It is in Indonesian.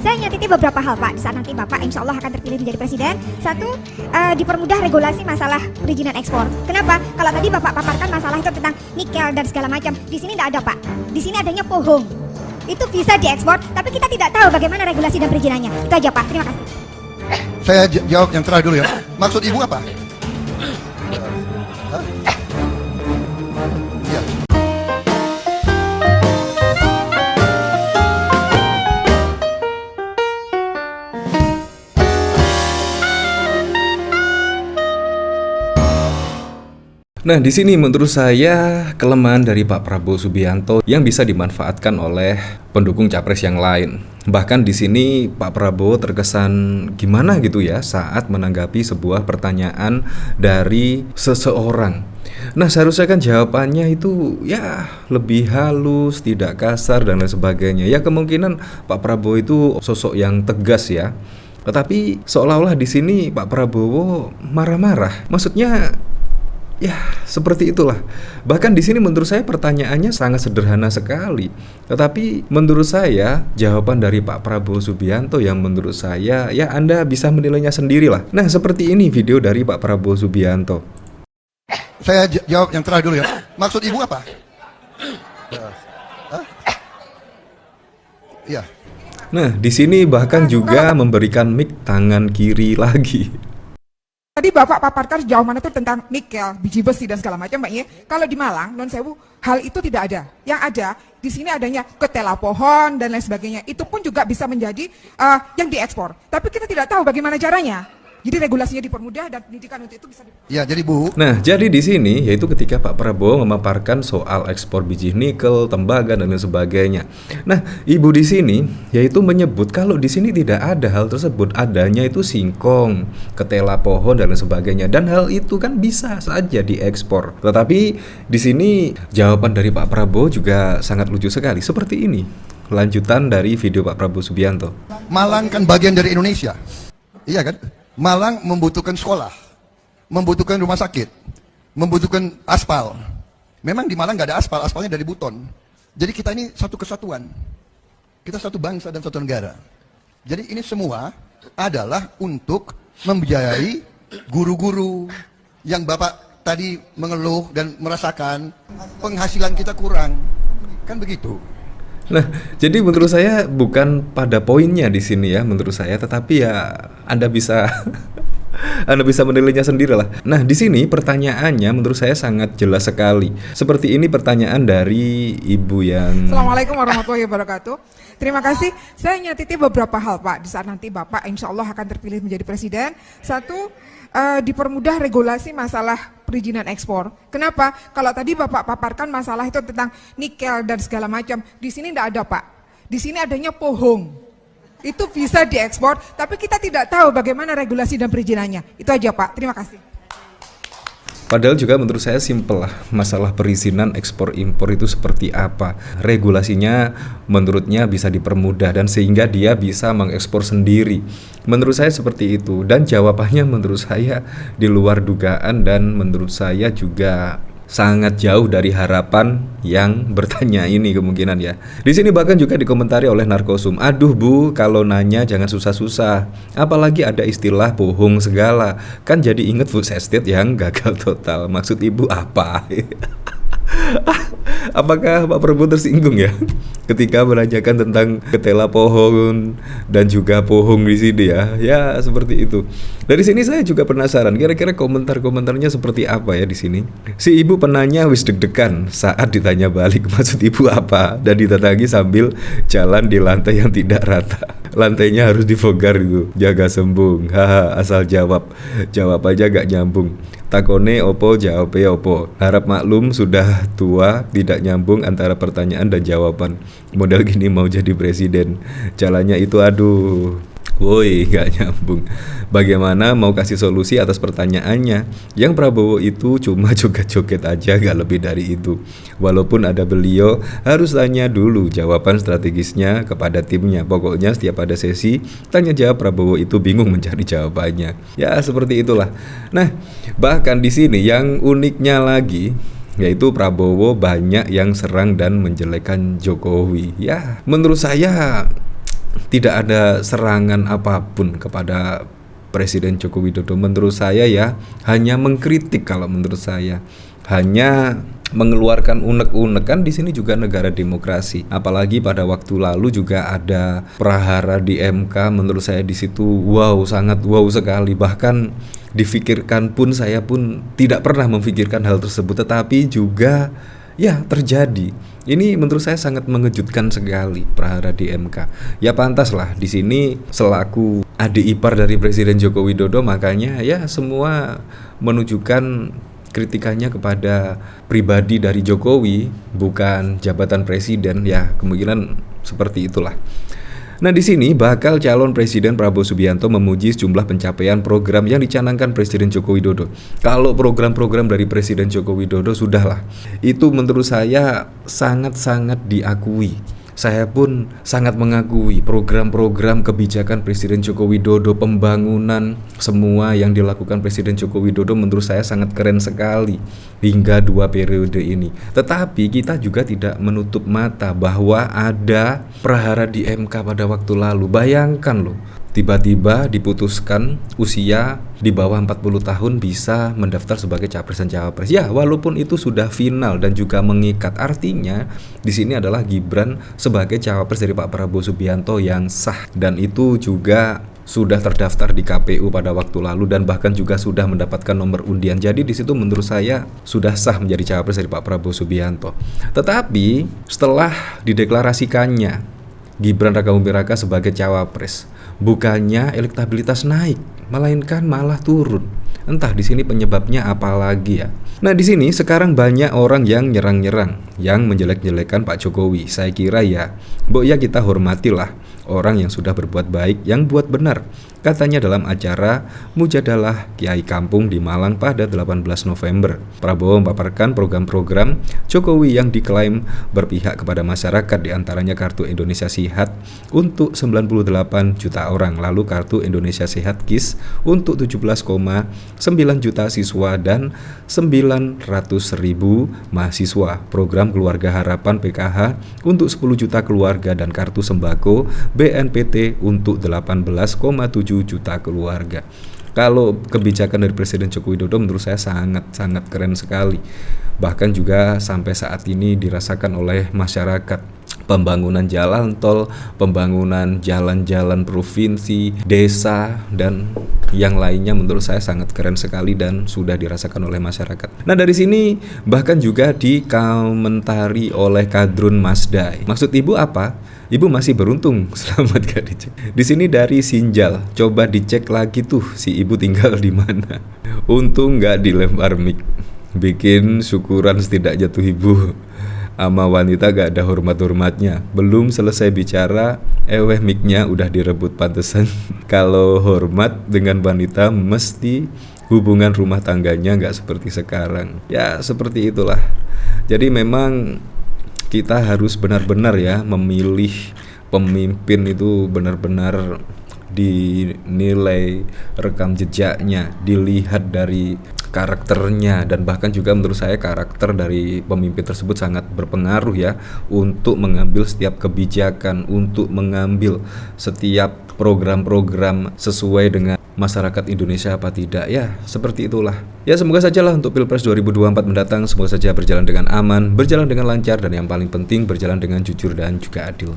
Saya nyatiti beberapa hal Pak, di saat nanti Bapak insya Allah akan terpilih menjadi presiden. Satu, dipermudah regulasi masalah perizinan ekspor. Kenapa? Kalau tadi Bapak paparkan masalah itu tentang nikel dan segala macam, di sini tidak ada Pak. Di sini adanya pohong. Itu bisa diekspor, tapi kita tidak tahu bagaimana regulasi dan perizinannya. Itu aja Pak, terima kasih. Saya jawab yang terakhir dulu ya. Maksud Ibu apa? Hah? Ya. Nah, di sini menurut saya kelemahan dari Pak Prabowo Subianto yang bisa dimanfaatkan oleh pendukung capres yang lain. Bahkan di sini Pak Prabowo terkesan gimana gitu ya saat menanggapi sebuah pertanyaan dari seseorang. Nah, seharusnya kan jawabannya itu ya lebih halus, tidak kasar dan lain sebagainya. Ya kemungkinan Pak Prabowo itu sosok yang tegas ya. Tetapi seolah-olah di sini Pak Prabowo marah-marah. Maksudnya ya, seperti itulah. Bahkan di sini menurut saya pertanyaannya sangat sederhana sekali. Tetapi menurut saya jawaban dari Pak Prabowo Subianto yang menurut saya ya Anda bisa menilainya sendirilah. Nah, seperti ini video dari Pak Prabowo Subianto. Saya jawab yang terakhir dulu ya. Maksud Ibu apa? Hah? Ya. Nah, di sini bahkan juga memberikan mic tangan kiri lagi. Tadi Bapak paparkan sejauh mana itu tentang nikel, biji besi dan segala macam, Mbak Ye. Kalau di Malang, non sewu, hal itu tidak ada. Yang ada di sini adanya ketela pohon dan lain sebagainya. Itu pun juga bisa menjadi yang diekspor. Tapi kita tidak tahu bagaimana caranya. Jadi regulasinya dipermudah dan pendidikan untuk itu bisa Ya, jadi Bu. Nah, jadi di sini yaitu ketika Pak Prabowo memaparkan soal ekspor biji nikel, tembaga dan lain sebagainya. Nah, Ibu di sini yaitu menyebut kalau di sini tidak ada hal tersebut, adanya itu singkong, ketela pohon dan lain sebagainya. Dan hal itu kan bisa saja diekspor. Tetapi di sini jawaban dari Pak Prabowo juga sangat lucu sekali. Seperti ini. Lanjutan dari video Pak Prabowo Subianto. Malang kan bagian dari Indonesia. Iya kan? Malang membutuhkan sekolah, membutuhkan rumah sakit, membutuhkan aspal. Memang di Malang nggak ada aspal, aspalnya dari Buton. Jadi kita ini satu kesatuan. Kita satu bangsa dan satu negara. Jadi ini semua adalah untuk membiayai guru-guru yang Bapak tadi mengeluh dan merasakan penghasilan kita kurang. Kan begitu. Nah, jadi menurut saya bukan pada poinnya di sini ya, menurut saya, tetapi ya Anda bisa Anda bisa menilainya sendiri lah. Nah, di sini pertanyaannya menurut saya sangat jelas sekali. Seperti ini pertanyaan dari Ibu yang Assalamualaikum warahmatullahi wabarakatuh. Terima kasih. Saya nyatiti beberapa hal Pak, di saat nanti Bapak insya Allah akan terpilih menjadi presiden. Satu, dipermudah regulasi masalah perizinan ekspor. Kenapa? Kalau tadi Bapak paparkan masalah itu tentang nikel dan segala macam, di sini tidak ada Pak. Di sini adanya pohong. Itu bisa diekspor, tapi kita tidak tahu bagaimana regulasi dan perizinannya. Itu aja Pak. Terima kasih. Padahal juga menurut saya simpel lah, masalah perizinan ekspor impor itu seperti apa. Regulasinya menurutnya bisa dipermudah dan sehingga dia bisa mengekspor sendiri. Menurut saya seperti itu dan jawabannya menurut saya di luar dugaan dan menurut saya juga sangat jauh dari harapan yang bertanya ini kemungkinan ya. Di sini bahkan juga dikomentari oleh Narkosum. Aduh Bu, kalau nanya jangan susah-susah. Apalagi ada istilah bohong segala. Kan jadi inget food estate yang gagal total. Maksud Ibu apa? Apakah Pak Prabowo tersinggung ya ketika menanyakan tentang ketela pohon dan juga pohong di sini ya? Ya seperti itu. Dari sini saya juga penasaran kira-kira komentar-komentarnya seperti apa ya di sini. Si ibu penanya wis deg-degan saat ditanya balik maksud ibu apa dan ditenangi sambil jalan di lantai yang tidak rata. Lantainya harus difogar itu, jaga sembung. Haha, asal jawab aja gak nyambung. Takone opo, jawabe opo. Harap maklum sudah tua, tidak nyambung antara pertanyaan dan jawaban. Model gini mau jadi presiden. Jalannya itu aduh. Woi, gak nyambung. Bagaimana mau kasih solusi atas pertanyaannya? Yang Prabowo itu cuma joget-joget aja, gak lebih dari itu. Walaupun ada beliau, harus tanya dulu jawaban strategisnya kepada timnya. Pokoknya setiap ada sesi, tanya jawab Prabowo itu bingung mencari jawabannya. Ya, seperti itulah. Nah, bahkan di sini yang uniknya lagi, yaitu Prabowo banyak yang serang dan menjelekan Jokowi. Ya, menurut saya tidak ada serangan apapun kepada Presiden Joko Widodo. Menurut saya ya, hanya mengkritik kalau menurut saya. Hanya mengeluarkan unek-unek, kan di sini juga negara demokrasi. Apalagi pada waktu lalu juga ada prahara di MK, menurut saya di situ sangat wow sekali. Bahkan difikirkan pun saya pun tidak pernah memfikirkan hal tersebut, tetapi juga ya terjadi. Ini menurut saya sangat mengejutkan sekali prahara di MK. Ya pantaslah di sini selaku adik ipar dari Presiden Joko Widodo, makanya ya semua menunjukkan kritikannya kepada pribadi dari Jokowi, bukan jabatan presiden. Ya kemungkinan seperti itulah. Nah di sini bakal calon Presiden Prabowo Subianto memuji sejumlah pencapaian program yang dicanangkan Presiden Joko Widodo. Kalau program-program dari Presiden Joko Widodo sudahlah, itu menurut saya sangat-sangat diakui. Saya pun sangat mengakui program-program kebijakan Presiden Joko Widodo, pembangunan semua yang dilakukan Presiden Joko Widodo menurut saya sangat keren sekali hingga 2 periode ini. Tetapi kita juga tidak menutup mata bahwa ada prahara di MK pada waktu lalu. Bayangkan loh, tiba-tiba diputuskan usia di bawah 40 tahun bisa mendaftar sebagai capres dan cawapres. Ya, walaupun itu sudah final dan juga mengikat, artinya di sini adalah Gibran sebagai cawapres dari Pak Prabowo Subianto yang sah, dan itu juga sudah terdaftar di KPU pada waktu lalu dan bahkan juga sudah mendapatkan nomor undian. Jadi di situ menurut saya sudah sah menjadi cawapres dari Pak Prabowo Subianto. Tetapi setelah dideklarasikannya Gibran Rakabuming Raka sebagai cawapres, bukannya elektabilitas naik, melainkan malah turun. Entah di sini penyebabnya apa lagi ya. Nah di sini sekarang banyak orang yang nyerang-nyerang, yang menjelek-jelekan Pak Jokowi. Saya kira ya, ya kita hormatilah orang yang sudah berbuat baik, yang buat benar. Katanya dalam acara Mujadalah Kiai Kampung di Malang pada 18 November, Prabowo memaparkan program-program Jokowi yang diklaim berpihak kepada masyarakat, diantaranya Kartu Indonesia Sehat untuk 98 juta orang, lalu Kartu Indonesia Sehat KIS untuk 17,9 juta siswa dan 900.000 mahasiswa, program Keluarga Harapan PKH untuk 10 juta keluarga, dan Kartu Sembako BNPT untuk 18,7 juta keluarga. Kalau kebijakan dari Presiden Joko Widodo menurut saya sangat-sangat keren sekali. Bahkan juga sampai saat ini dirasakan oleh masyarakat. Pembangunan jalan tol, pembangunan jalan-jalan provinsi, desa, dan yang lainnya menurut saya sangat keren sekali dan sudah dirasakan oleh masyarakat. Nah dari sini bahkan juga dikomentari oleh Kadrun Masdai. Maksud ibu apa? Ibu masih beruntung, selamat gak dicek. Di sini dari Sinjal, coba dicek lagi tuh si ibu tinggal di mana. Untung nggak dilempar mic, bikin syukuran setidak jatuh ibu. Ama wanita gak ada hormat-hormatnya. Belum selesai bicara, mic-nya udah direbut. Pantesan kalau hormat dengan wanita mesti hubungan rumah tangganya gak seperti sekarang. Ya seperti itulah. Jadi memang kita harus benar-benar ya memilih pemimpin itu benar-benar dinilai rekam jejaknya, dilihat dari karakternya, dan bahkan juga menurut saya karakter dari pemimpin tersebut sangat berpengaruh ya untuk mengambil setiap kebijakan, untuk mengambil setiap program-program sesuai dengan masyarakat Indonesia apa tidak. Ya seperti itulah. Ya semoga sajalah untuk Pilpres 2024 mendatang semoga saja berjalan dengan aman, berjalan dengan lancar, dan yang paling penting berjalan dengan jujur dan juga adil.